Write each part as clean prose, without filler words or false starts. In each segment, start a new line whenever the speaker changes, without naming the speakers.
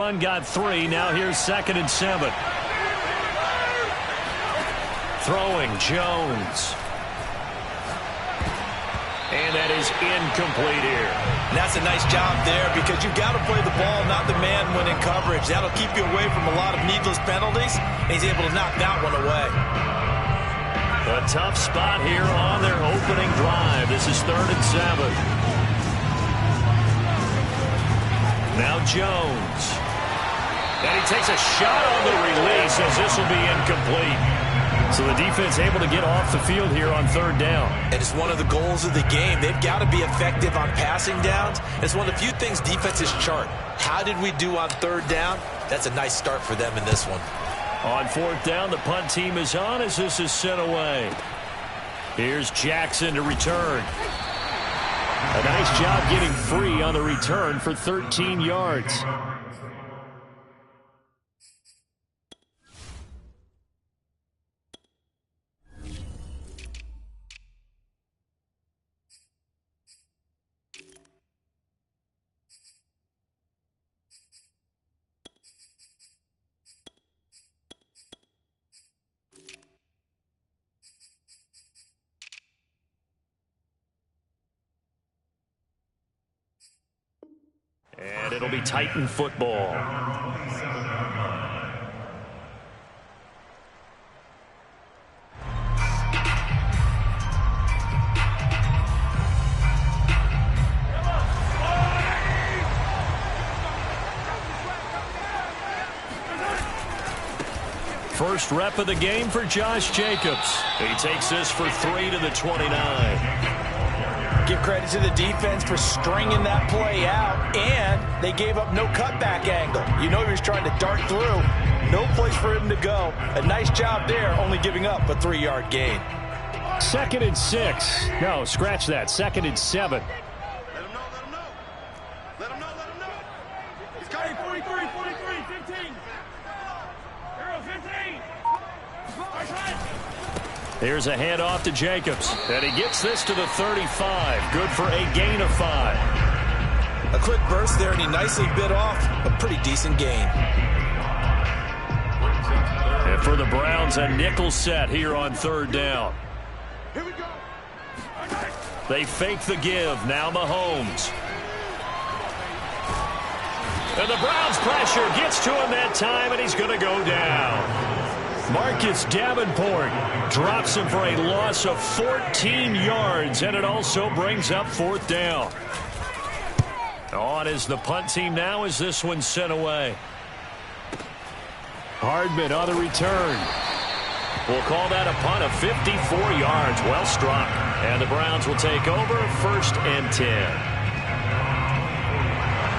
Run got 3. Now here's 2nd and 7. Throwing Jones. And that is incomplete here.
And that's a nice job there because you've got to play the ball, not the man when in coverage. That'll keep you away from a lot of needless penalties. And he's able to knock that one away.
A tough spot here on their opening drive. This is 3rd and 7. Now Jones. And he takes a shot on the release as this will be incomplete. So the defense able to get off the field here on 3rd down.
And it's one of the goals of the game. They've got to be effective on passing downs. It's one of the few things defenses chart. How did we do on 3rd down? That's a nice start for them in this one.
On 4th down, the punt team is on as this is sent away. Here's Jackson to return. A nice job getting free on the return for 13 yards. And it'll be Titan football. First rep of the game for Josh Jacobs. He takes this for 3 to the 29.
Give credit to the defense for stringing that play out, and they gave up no cutback angle. You know he was trying to dart through. No place for him to go. A nice job there, only giving up a 3-yard gain.
2nd and 6. No, scratch that. 2nd and 7.
Let him know, let him know. Let him know, let him know. He's coming. 43, 43, 15. Arrow 15.
Here's a handoff to Jacobs. And he gets this to the 35. Good for a gain of 5.
A quick burst there, and he nicely bit off a pretty decent gain.
And for the Browns, a nickel set here on 3rd down.
Here we go.
They fake the give. Now Mahomes. And the Browns pressure gets to him that time, and he's going to go down. Marcus Davenport drops him for a loss of 14 yards, and it also brings up 4th down. On is the punt team now as this one's sent away. Hardman on the return. We'll call that a punt of 54 yards. Well struck. And the Browns will take over 1st and 10.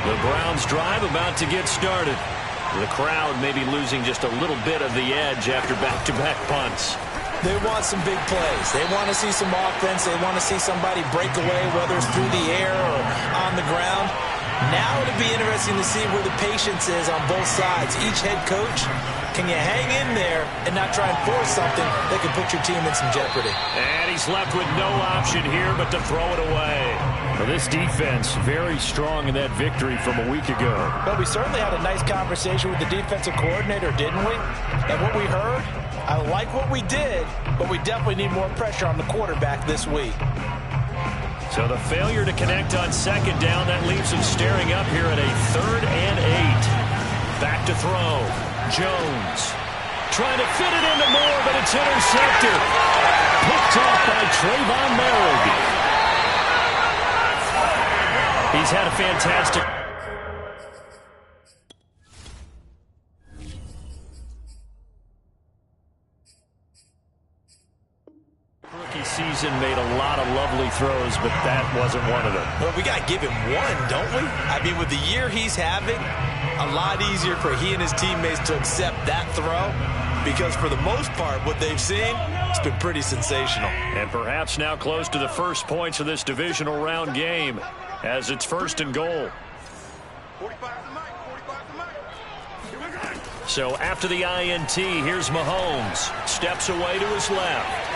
The Browns drive about to get started. The crowd may be losing just a little bit of the edge after back-to-back punts.
They want some big plays. They want to see some offense. They want to see somebody break away, whether it's through the air or on the ground. Now it'll be interesting to see where the patience is on both sides. Each head coach, can you hang in there and not try and force something that could put your team in some jeopardy?
And he's left with no option here but to throw it away. Well, this defense very strong in that victory from a week ago.
But we certainly had a nice conversation with the defensive coordinator, didn't we? And what we heard, I like what we did, but we definitely need more pressure on the quarterback this week.
So the failure to connect on 2nd down, that leaves him staring up here at a 3rd and 8. Back to throw. Jones trying to fit it into Moore, but it's intercepted. Picked off by Trayvon Merrick. He's had a fantastic rookie season, made a lot of lovely throws, but that wasn't one of them.
Well, we got to give him one, don't we? I mean, with the year he's having, a lot easier for he and his teammates to accept that throw, because for the most part, what they've seen, it's been pretty sensational.
And perhaps now close to the first points of this divisional round game as it's 1st and goal.
45 to Mike, 45 to Mike. Here we go.
So after the INT, here's Mahomes. Steps away to his left.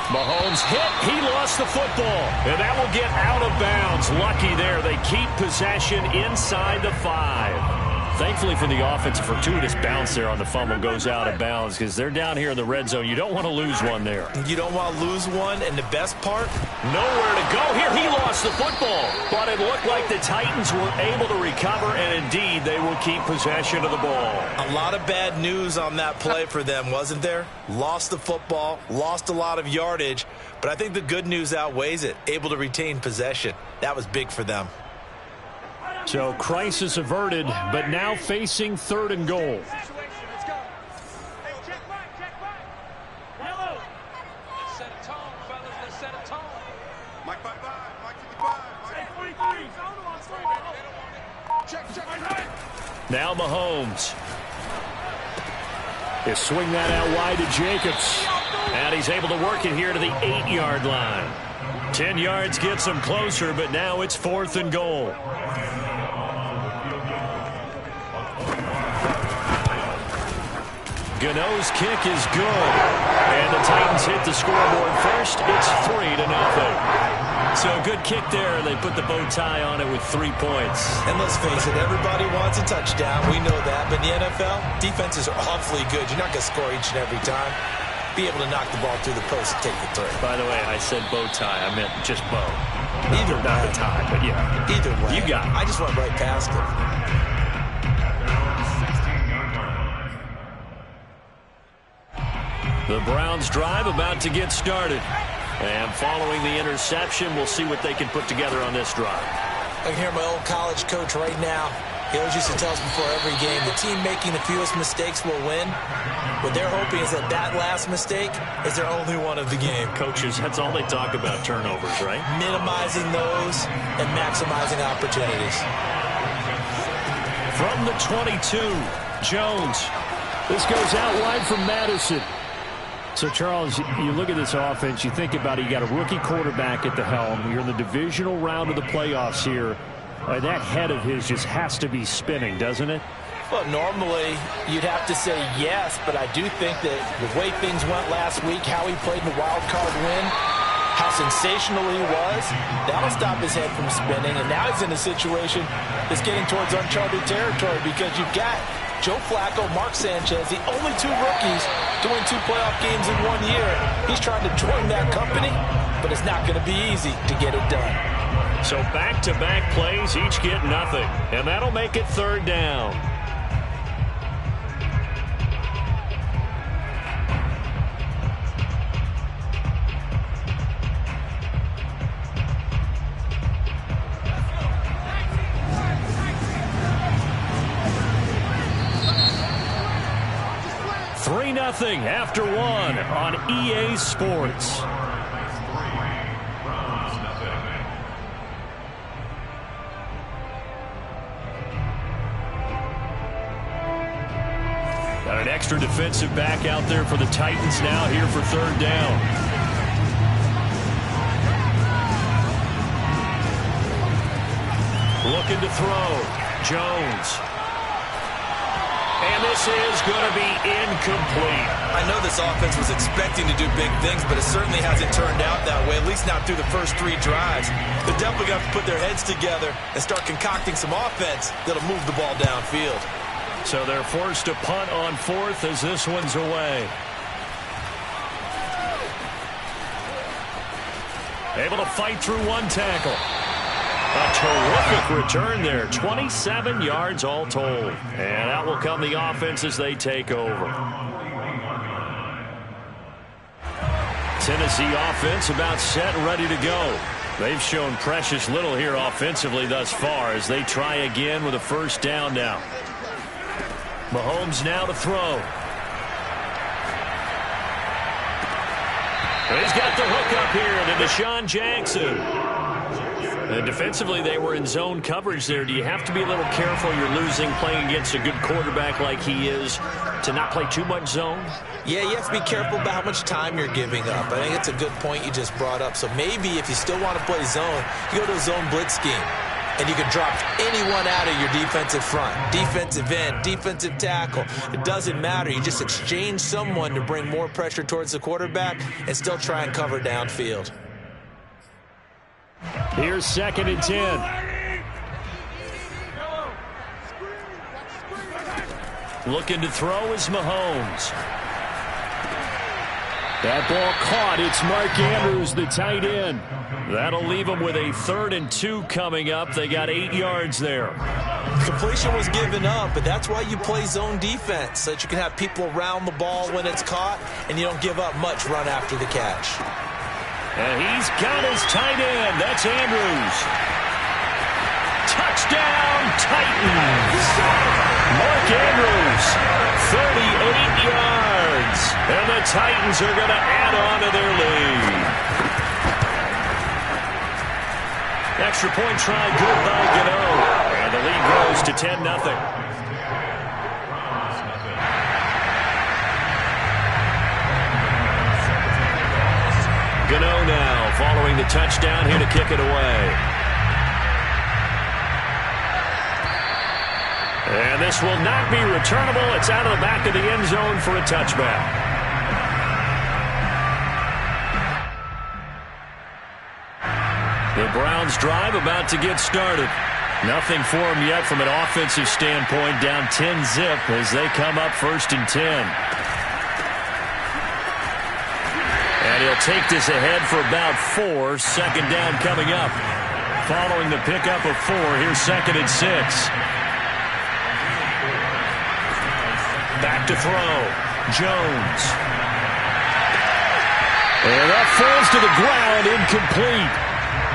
Mahomes hit. He lost the football. And that will get out of bounds. Lucky there. They keep possession inside the 5. Thankfully for the offense, a fortuitous bounce there on the fumble goes out of bounds because they're down here in the red zone. You don't want to lose one there.
You don't want to lose one, and the best part?
Nowhere to go here. He lost the football, but it looked like the Titans were able to recover, and indeed they will keep possession of the ball.
A lot of bad news on that play for them, wasn't there? Lost the football, lost a lot of yardage, but I think the good news outweighs it. Able to retain possession. That was big for them.
So crisis averted, but now facing 3rd and goal.
Mike 55, Mike 55.
Now Mahomes. He'll swing that out wide to Jacobs. And he's able to work it here to the 8-yard line. 10 yards gets him closer, but now it's 4th and goal. Gano's kick is good. And the Titans hit the scoreboard first. It's 3-0. So a good kick there. They put the bow tie on it with 3 points.
And let's face it, everybody wants a touchdown. We know that. But in the NFL, defenses are awfully good. You're not going to score each and every time. Be able to knock the ball through the post and take the throw.
By the way, I said bow tie. I meant just bow.
Either
not
way.
the tie, but yeah.
Either way.
You got it.
I just went right past it.
The Browns drive about to get started. And following the interception, we'll see what they can put together on this drive.
I can hear my old college coach right now. He always used to tell us before every game, the team making the fewest mistakes will win. What they're hoping is that that last mistake is their only one of the game.
Coaches, that's all they talk about, turnovers, right?
Minimizing those and maximizing opportunities.
From the 22, Jones. This goes out wide from Madison. So, Charles, you look at this offense, you think about it, you got a rookie quarterback at the helm. You're in the divisional round of the playoffs here. That head of his just has to be spinning, doesn't it?
Well, normally you'd have to say yes, but I do think that the way things went last week, how he played in the wild card win, how sensational he was, that'll stop his head from spinning. And now he's in a situation that's getting towards uncharted territory because you've got Joe Flacco, Mark Sanchez, the only 2 rookies to win 2 playoff games in 1 year. He's trying to join that company, but it's not going to be easy to get it done.
So back-to-back plays, each get nothing. And that'll make it 3rd down. Nothing after 1 on EA Sports. Got an extra defensive back out there for the Titans now here for 3rd down. Looking to throw. Jones. And this is going to be incomplete.
I know this offense was expecting to do big things, but it certainly hasn't turned out that way, at least not through the first 3 drives. They're definitely going to have to put their heads together and start concocting some offense that'll move the ball downfield.
So they're forced to punt on 4th as this one's away. Able to fight through 1 tackle. A terrific return there. 27 yards all told. And out will come the offense as they take over. Tennessee offense about set and ready to go. They've shown precious little here offensively thus far as they try again with a 1st down now. Mahomes now to throw. He's got the hook up here to Deshaun Jackson. And defensively, they were in zone coverage there. Do you have to be a little careful? You're losing playing against a good quarterback like he is to not play too much zone?
Yeah, you have to be careful about how much time you're giving up. I think it's a good point you just brought up. So maybe if you still want to play zone, you go to a zone blitz scheme. And you can drop anyone out of your defensive front. Defensive end, defensive tackle. It doesn't matter. You just exchange someone to bring more pressure towards the quarterback and still try and cover downfield.
Here's 2nd and 10. Looking to throw is Mahomes. That ball caught. It's Mark Andrews, the tight end. That'll leave him with a 3rd and 2 coming up. They got 8 yards there.
Completion was given up, but that's why you play zone defense, so that you can have people around the ball when it's caught, and you don't give up much run after the catch.
And he's got his tight end. That's Andrews. Touchdown, Titans. Mark Andrews, 38 yards. And the Titans are going to add on to their lead. Extra point try good by Gano. And the lead grows to 10-0. Gano now following the touchdown here to kick it away. And this will not be returnable. It's out of the back of the end zone for a touchback. The Browns drive about to get started. Nothing for them yet from an offensive standpoint. Down 10-zip as they come up 1st and 10. And he'll take this ahead for about 4. 2nd down coming up. Following the pickup of 4, here's 2nd and 6. Back to throw. Jones. And that falls to the ground, incomplete.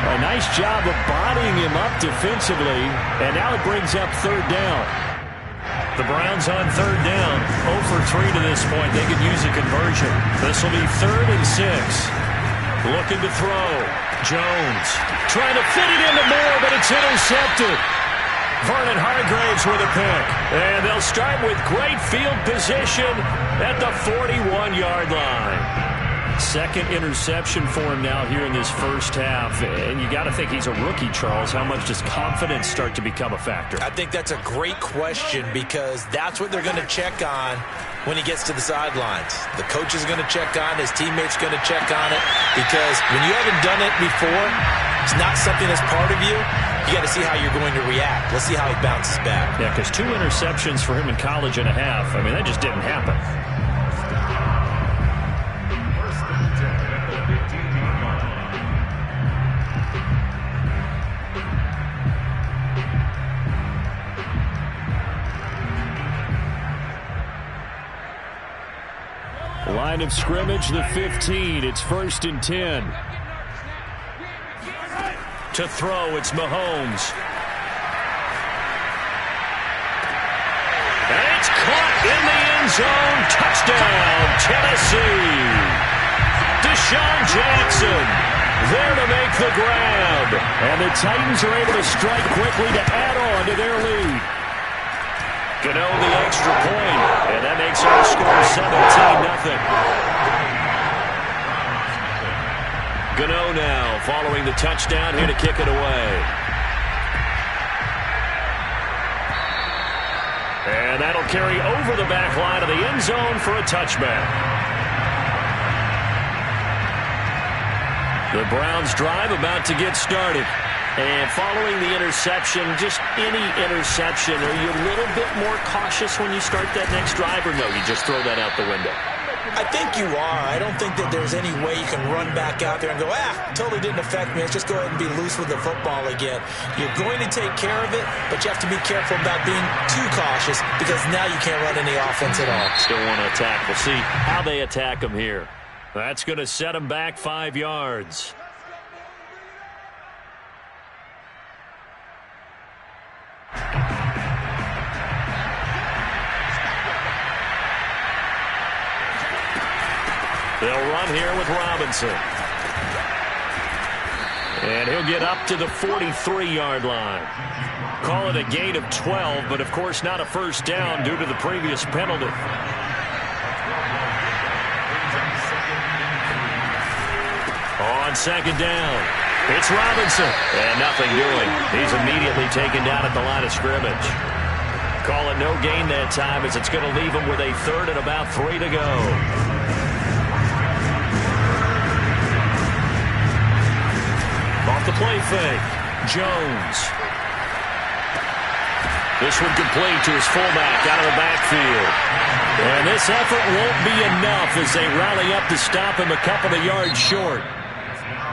A nice job of bodying him up defensively, and now it brings up 3rd down. The Browns on 3rd down, 0 for 3 to this point. They could use a conversion. This will be 3rd and 6. Looking to throw. Jones trying to fit it into Moore, but it's intercepted. Vernon Hargreaves with a pick. And they'll start with great field position at the 41-yard line. 2nd interception for him now here in this first half. And you got to think he's a rookie, Charles. How much does confidence start to become a factor?
I think that's a great question because that's what they're going to check on when he gets to the sidelines. The coach is going to check on it. His teammates going to check on it because when you haven't done it before, it's not something that's part of you. You got to see how you're going to react. Let's see how he bounces back.
Yeah, because 2 interceptions for him in college and a half. I mean, that just didn't happen. Line of scrimmage, the 15. It's 1st and 10. To throw, it's Mahomes. And it's caught in the end zone. Touchdown, Tennessee. Deshaun Jackson there to make the grab. And the Titans are able to strike quickly to add on to their lead. Gano the extra point, and that makes our score 17-0. Gano now following the touchdown here to kick it away. And that'll carry over the back line of the end zone for a touchback. The Browns drive about to get started. And following the interception, just any interception, are you a little bit more cautious when you start that next drive, or no, you just throw that out the window?
I think you are. I don't think that there's any way you can run back out there and go, totally didn't affect me. Let's just go ahead and be loose with the football again. You're going to take care of it, but you have to be careful about being too cautious because now you can't run any offense at all.
Still want to attack. We'll see how they attack them here. That's going to set them back 5 yards. They'll run here with Robinson. And he'll get up to the 43-yard line. Call it a gain of 12, but of course not a first down due to the previous penalty. On 2nd down, it's Robinson. And nothing doing. He's immediately taken down at the line of scrimmage. Call it no gain that time as it's going to leave him with a 3rd and about 3 to go. Off the play fake, Jones. This one complete to his fullback out of the backfield. And this effort won't be enough as they rally up to stop him a couple of yards short.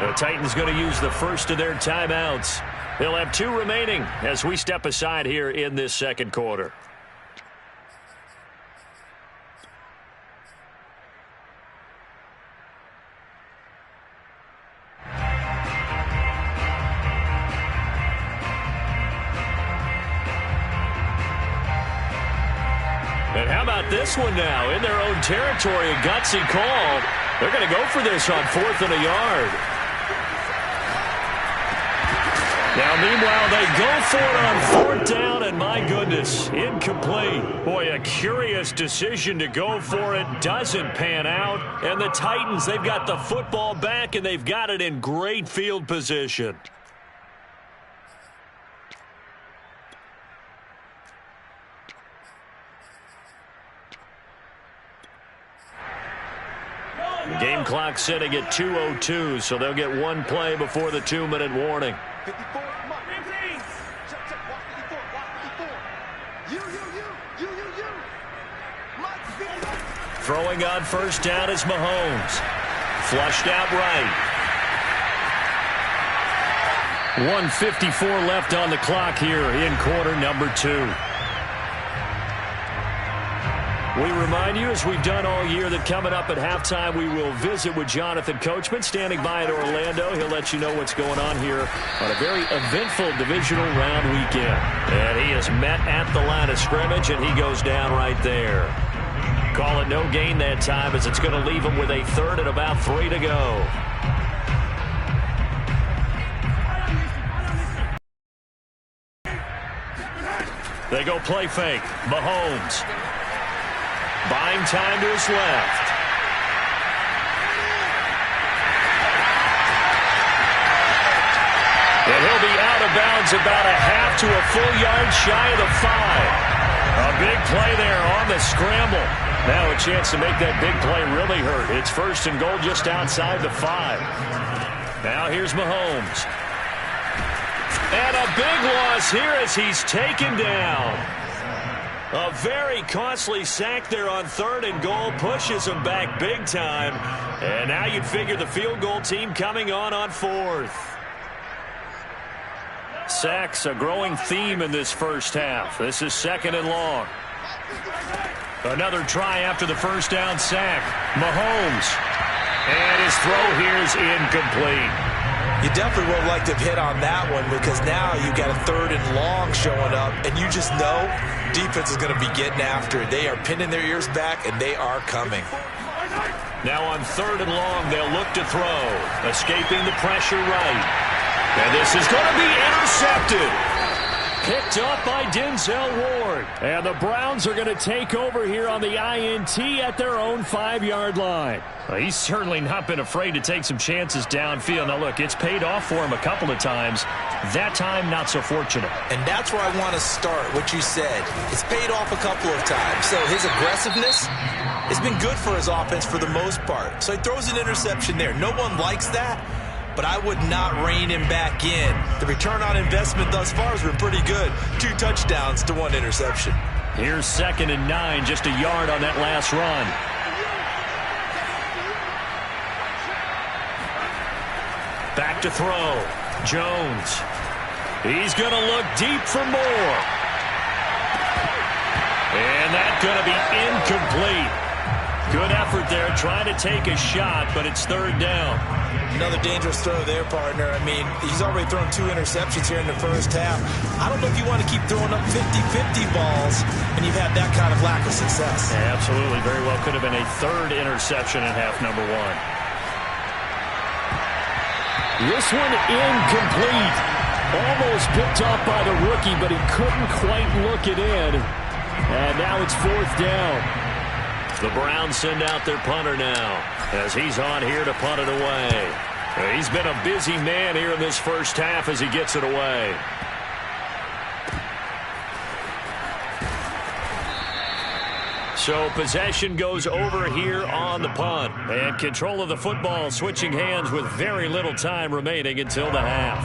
The Titans going to use the first of their timeouts. They'll have 2 remaining as we step aside here in this second quarter. And how about this one now? In their own territory, a gutsy call. They're going to go for this on 4th and a yard. Now, meanwhile, they go for it on 4th down, and my goodness, incomplete. Boy, a curious decision to go for it. Doesn't pan out. And the Titans, they've got the football back, and they've got it in great field position. Game clock sitting at 2:02, so they'll get 1 play before the 2-minute warning.
54, come on. 15. Check, watch 54, watch 54. You. Mike, 54.
Throwing on 1st down is Mahomes. Flushed out right. 1:54 left on the clock here in quarter number 2. We remind you, as we've done all year, that coming up at halftime, we will visit with Jonathan Coachman, standing by in Orlando. He'll let you know what's going on here on a very eventful divisional round weekend. And he is met at the line of scrimmage, and he goes down right there. Call it no gain that time, as it's going to leave him with a 3rd and about 3 to go. They go play fake. Mahomes. Buying time to his left. And he'll be out of bounds about a half to a full yard shy of the 5. A big play there on the scramble. Now a chance to make that big play really hurt. It's 1st and goal just outside the 5. Now here's Mahomes. And a big loss here as he's taken down. A very costly sack there on 3rd and goal pushes him back big time. And now you'd figure the field goal team coming on 4th. Sacks a growing theme in this first half. This is 2nd and long. Another try after the 1st down sack. Mahomes. And his throw here is incomplete.
You definitely would like to have hit on that one, because now you've got a 3rd and long showing up, and you just know defense is going to be getting after it. They are pinning their ears back, and they are coming.
Now on 3rd and long, they'll look to throw. Escaping the pressure right. And this is going to be intercepted. Picked up by Denzel Ward. And the Browns are going to take over here on the INT at their own 5-yard line. Well, he's certainly not been afraid to take some chances downfield. Now, look, it's paid off for him a couple of times. That time, not so fortunate.
And that's where I want to start, what you said. It's paid off a couple of times. So his aggressiveness has been good for his offense for the most part. So he throws an interception there. No one likes that, but I would not rein him back in. The return on investment thus far has been pretty good. 2 touchdowns to 1 interception.
Here's 2nd and 9, just a yard on that last run. Back to throw. Jones. He's going to look deep for more. And that's going to be incomplete. Good effort there, trying to take a shot, but it's 3rd down.
Another dangerous throw there, partner. I mean, he's already thrown 2 interceptions here in the first half. I don't know if you want to keep throwing up 50-50 balls and you've had that kind of lack of success.
Yeah, absolutely. Very well could have been a 3rd interception in half number 1. This one incomplete. Almost picked off by the rookie, but he couldn't quite look it in. And now it's 4th down. The Browns send out their punter now as he's on here to punt it away. He's been a busy man here in this first half as he gets it away. So possession goes over here on the punt. And control of the football switching hands with very little time remaining until the half.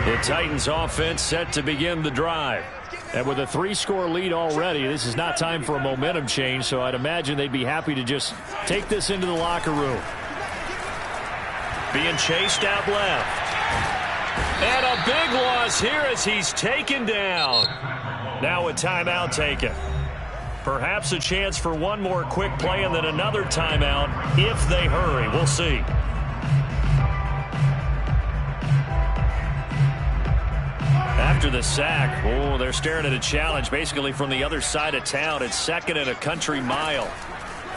The Titans offense set to begin the drive. And with a 3-score lead already, this is not time for a momentum change, so I'd imagine they'd be happy to just take this into the locker room. Being chased out left. And a big loss here as he's taken down. Now a timeout taken. Perhaps a chance for one more quick play and then another timeout if they hurry. We'll see. After the sack, oh, they're staring at a challenge basically from the other side of town. It's 2nd and a country mile.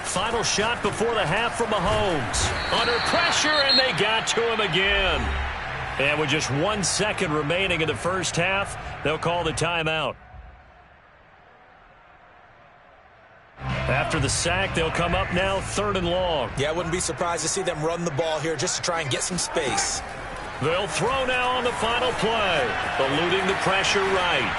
Final shot before the half from Mahomes. Under pressure, and they got to him again. And with just 1 second remaining in the first half, they'll call the timeout. After the sack, they'll come up now 3rd and long.
Yeah, I wouldn't be surprised to see them run the ball here just to try and get some space.
They'll throw now on the final play, eluding the pressure right.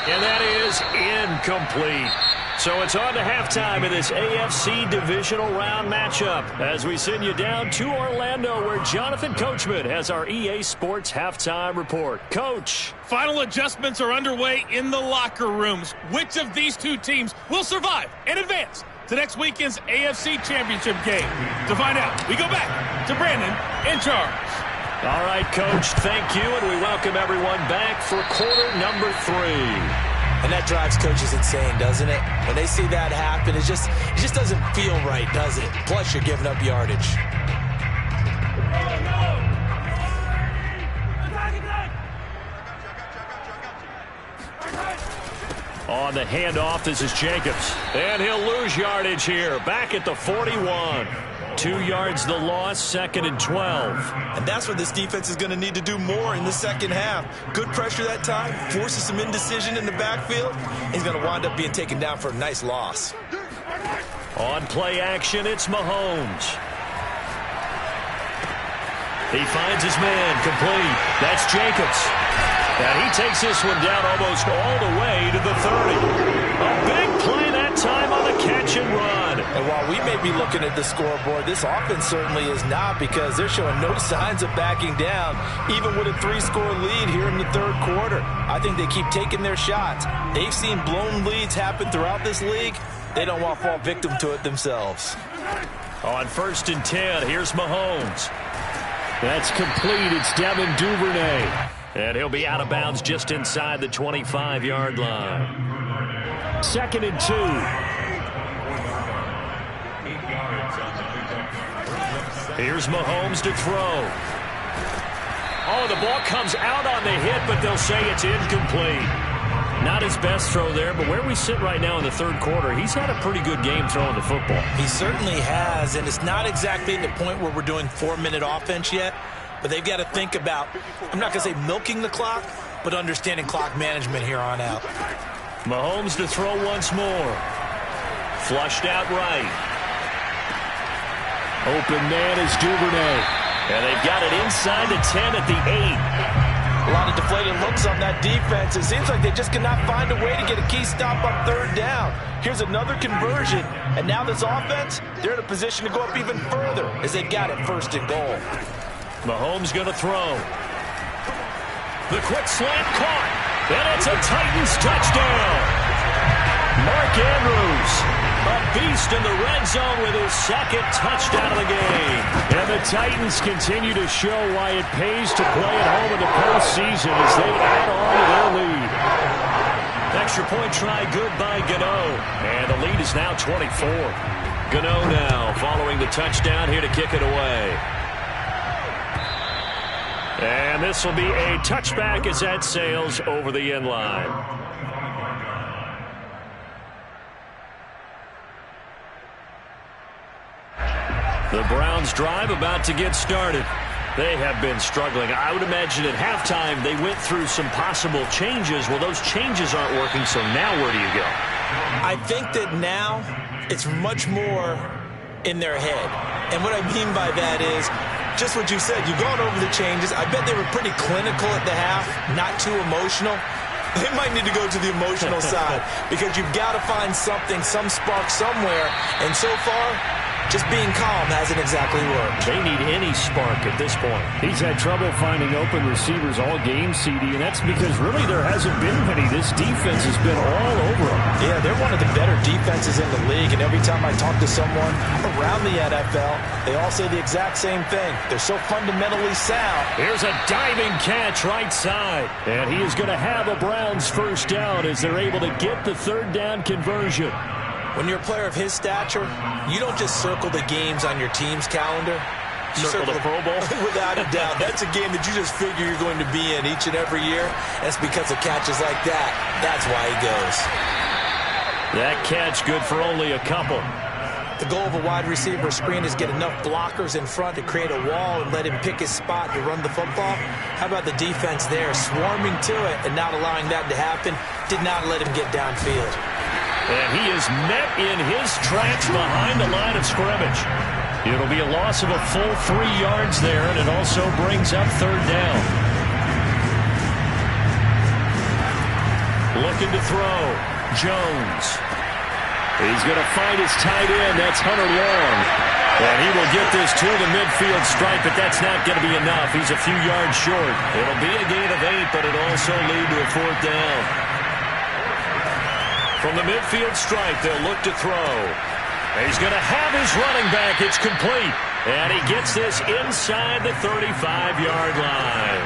And that is incomplete. So it's on to halftime in this AFC divisional round matchup as we send you down to Orlando where Jonathan Coachman has our EA Sports halftime report. Coach.
Final adjustments are underway in the locker rooms. Which of these two teams will survive and advance to next weekend's AFC Championship game? To find out, we go back to Brandon in charge.
All right, Coach, thank you, and we welcome everyone back for quarter number 3.
And that drives coaches insane, doesn't it? When they see that happen, it just doesn't feel right, does it? Plus, you're giving up yardage.
On the handoff, this is Jacobs. And he'll lose yardage here, back at the 41. 2 yards the loss, 2nd and 12.
And that's what this defense is going to need to do more in the second half. Good pressure that time, forces some indecision in the backfield. He's going to wind up being taken down for a nice loss.
On play action, it's Mahomes. He finds his man, complete. That's Jacobs. And he takes this one down almost all the way to the 30. A big play that time on the catch and run.
And while we may be looking at the scoreboard, this offense certainly is not because they're showing no signs of backing down, even with a 3-score lead here in the 3rd quarter. I think they keep taking their shots. They've seen blown leads happen throughout this league. They don't want to fall victim to it themselves.
On 1st and 10, here's Mahomes. That's complete. It's Devin Duvernay. And he'll be out of bounds just inside the 25-yard line. 2nd and 2. Here's Mahomes to throw. Oh, the ball comes out on the hit, but they'll say it's incomplete. Not his best throw there, but where we sit right now in the 3rd quarter, he's had a pretty good game throwing the football.
He certainly has, and it's not exactly at the point where we're doing 4-minute offense yet. But they've got to think about, I'm not going to say milking the clock, but understanding clock management here on out.
Mahomes to throw once more. Flushed out right. Open man is Duvernay. And they've got it inside the 10 at the 8.
A lot of deflated looks on that defense. It seems like they just cannot find a way to get a key stop on 3rd down. Here's another conversion. And now this offense, they're in a position to go up even further as they've got it 1st and goal.
Mahomes going to throw. The quick slant caught. And it's a Titans touchdown. Mark Andrews, a beast in the red zone with his 2nd touchdown of the game. And the Titans continue to show why it pays to play at home in the postseason as they add on to their lead. Extra point try good by Gano. And the lead is now 24. Gano now following the touchdown here to kick it away. And this will be a touchback as that sails over the end line. The Browns drive about to get started. They have been struggling. I would imagine at halftime they went through some possible changes. Well, those changes aren't working, so now where do you go?
I think that now it's much more in their head. And what I mean by that is, just what you said, you've gone over the changes. I bet they were pretty clinical at the half, not too emotional. They might need to go to the emotional side because you've got to find something, some spark somewhere. And so far, Just being calm hasn't exactly worked.
They need any spark at this point.
He's had trouble finding open receivers all game, CD, and that's because really there hasn't been many. This defense has been all over them.
Yeah, they're one of the better defenses in the league, and every time I talk to someone around the NFL, they all say the exact same thing. They're so fundamentally sound.
Here's a diving catch right side. And he is going to have a Browns first down as they're able to get the third down conversion.
When you're a player of his stature, you don't just circle the games on your team's calendar. You
circle the Pro Bowl?
Without a doubt. That's a game that you just figure you're going to be in each and every year. That's because of catches like that. That's why he goes.
That catch good for only a couple.
The goal of a wide receiver screen is get enough blockers in front to create a wall and let him pick his spot to run the football. How about the defense there, swarming to it and not allowing that to happen? Did not let him get downfield.
And he is met in his tracks behind the line of scrimmage. It'll be a loss of a full 3 yards there, and it also brings up third down. Looking to throw. Jones. He's going to find his tight end. That's Hunter Long. And he will get this to the midfield stripe, but that's not going to be enough. He's a few yards short. It'll be a gain of 8, but it'll also lead to a fourth down. From the midfield stripe, they'll look to throw. He's going to have his running back. It's complete. And he gets this inside the 35-yard line.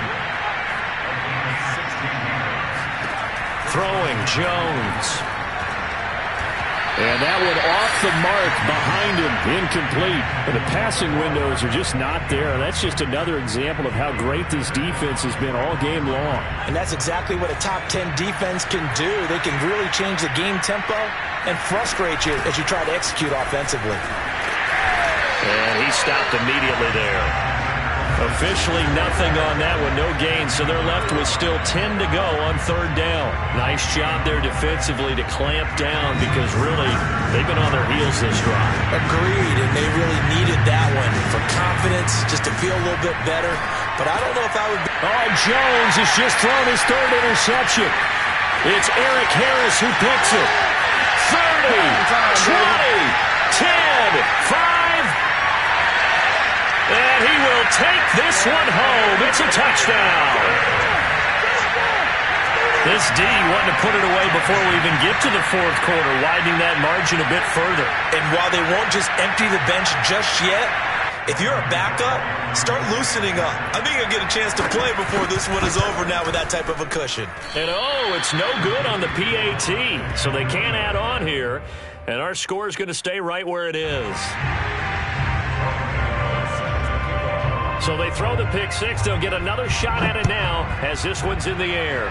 Throwing Jones. And that one off the mark behind him, incomplete. And the passing windows are just not there. That's just another example of how great this defense has been all game long.
And that's exactly what a top 10 defense can do. They can really change the game tempo and frustrate you as you try to execute offensively.
And he stopped immediately there. Officially nothing on that one, no gain, so they're left with still 10 to go on third down. Nice job there defensively to clamp down because really they've been on their heels this drive.
Agreed, and they really needed that one for confidence, just to feel a little bit better. But I don't know if I would be...
Oh, Jones has just thrown his third interception. It's Eric Harris who picks it. 30, 20, 10, 5... And he will take this one home. It's a touchdown. This D wanted to put it away before we even get to the fourth quarter, widening that margin a bit further.
And while they won't just empty the bench just yet, if you're a backup, start loosening up. I think you'll get a chance to play before this one is over now with that type of a cushion.
And oh, it's no good on the PAT, so they can't add on here. And our score is going to stay right where it is. So they throw the pick six. They'll get another shot at it now as this one's in the air.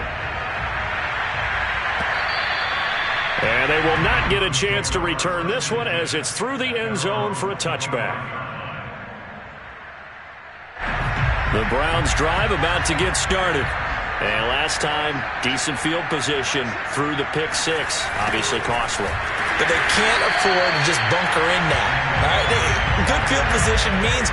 And they will not get a chance to return this one as it's through the end zone for a touchback. The Browns drive about to get started. And last time, decent field position through the pick six. Obviously costly.
But they can't afford to just bunker in now. All right? Good field position means